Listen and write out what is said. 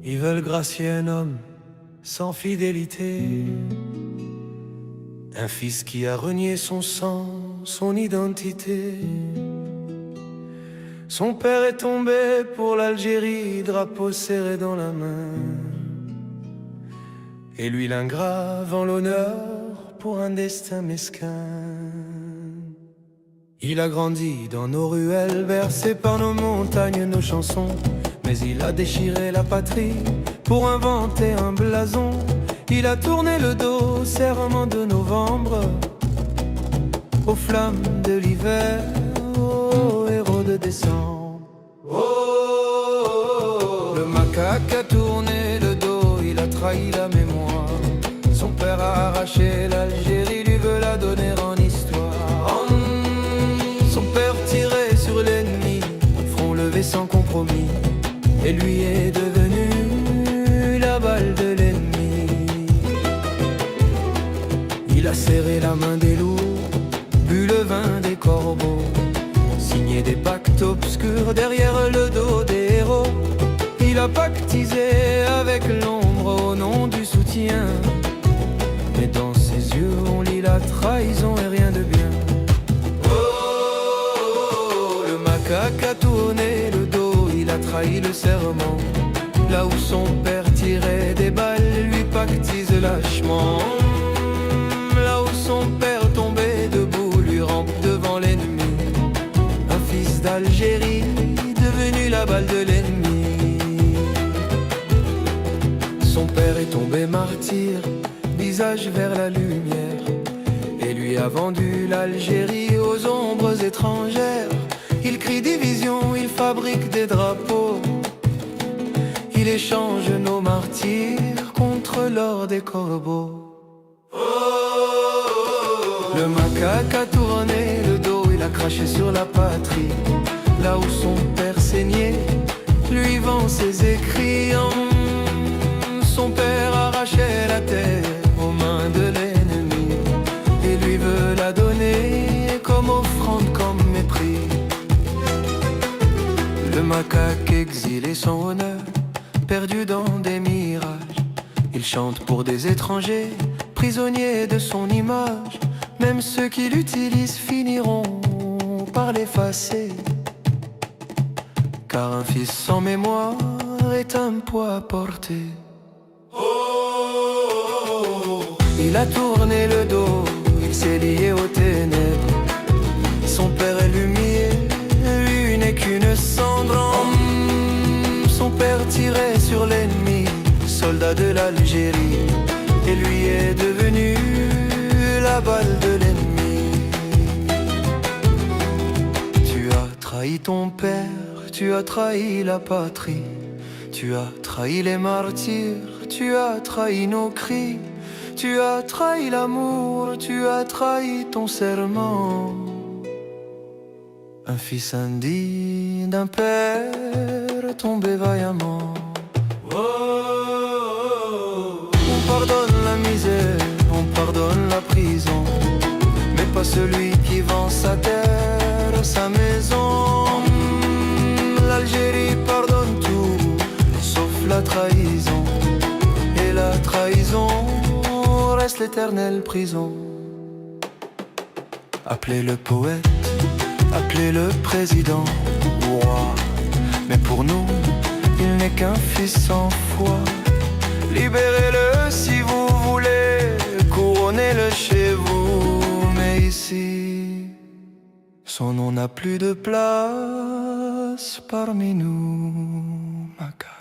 Ils veulent gracier un homme sans fidélité, un fils qui a renié son sang, son identité. Son père est tombé pour l'Algérie, drapeau serré dans la main, et lui l'ingrat vend l'honneur pour un destin mesquin. Il a grandi dans nos ruelles, bercé par nos montagnes, nos chansons, mais il a déchiré la patrie pour inventer un blason. Il a tourné le dos au serment de novembre, aux flammes de l'hiver, aux héros de décembre. Le macaque a tourné le dos, il a trahi la mémoire. Son père a arraché l'Algérie, lui veut la donner en histoire. Son père tirait sur l'ennemi, front levé sans compromis, et lui est devenu la balle de l'ennemi. Il a serré la main des loups, bu le vin des corbeaux, signé des pactes obscurs derrière le dos des héros. Il a pactisé avec l'ombre au nom du soutien, mais dans ses yeux on lit la trahison et rien de bien. Le macaque a tourné le dos, il a trahi le serment. Là où son père tirait des balles, lui pactise lâchement. Là où son père tombait debout, lui rampe devant l'ennemi. Un fils d'Algérie, devenu la balle de l'ennemi. Son père est tombé martyr, visage vers la lumière, et lui a vendu l'Algérie aux ombres étrangères. Il crie division, il fabrique des drapeaux, il échange nos martyrs contre l'or des corbeaux. Le macaque a tourné le dos, il a craché sur la patrie. Là où son père saignait, lui vend ses écrits. Son père arrachait la terre aux mains de l'ennemi, et lui veut la donner comme offrande, comme mépris. Le macaque exilé son honneur, perdu dans des mirages. Il chante pour des étrangers, prisonniers de son image. Même ceux qui l'utilisent finiront par l'effacer, car un fils sans mémoire est un poids à porter. Il a tourné le dos, il s'est lié aux ténèbres. Son père est lumière, lui n'est qu'une cendre. Son père tirait sur l'ennemi, soldat de l'Algérie, et lui est devenu la balle de l'ennemi. Tu as trahi ton père, tu as trahi la patrie, tu as trahi les martyrs, tu as trahi nos cris, tu as trahi l'amour, tu as trahi ton serment. Un fils indigne d'un père tombé vaillamment. On pardonne la misère, on pardonne la prison, mais pas celui qui vend sa terre, sa maison. L'Algérie pardonne tout, sauf la trahison, et la trahison reste l'éternelle prison. Appelez le poète, appelez le président roi, mais pour nous, il n'est qu'un fils sans foi. Libérez-le si vous voulez, couronnez-le chez vous, mais ici, son nom n'a plus de place parmi nous, macaques.